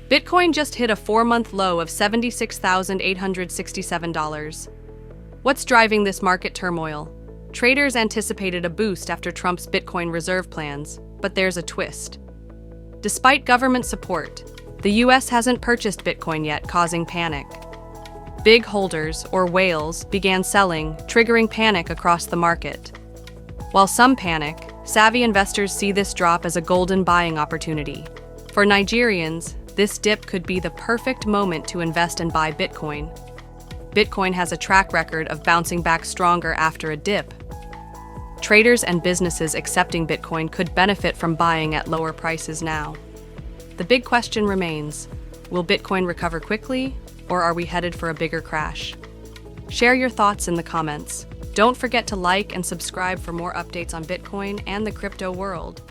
Bitcoin just hit a 4-month low of $76,867. What's driving this market turmoil? Traders anticipated a boost after Trump's Bitcoin reserve plans, but there's a twist. Despite government support, the US hasn't purchased Bitcoin yet, causing panic. Big holders, or whales, began selling, triggering panic across the market. While some panic, savvy investors see this drop as a golden buying opportunity. For Nigerians, this dip could be the perfect moment to invest and buy Bitcoin. Bitcoin has a track record of bouncing back stronger after a dip. Traders and businesses accepting Bitcoin could benefit from buying at lower prices now. The big question remains, will Bitcoin recover quickly, or are we headed for a bigger crash? Share your thoughts in the comments. Don't forget to like and subscribe for more updates on Bitcoin and the crypto world.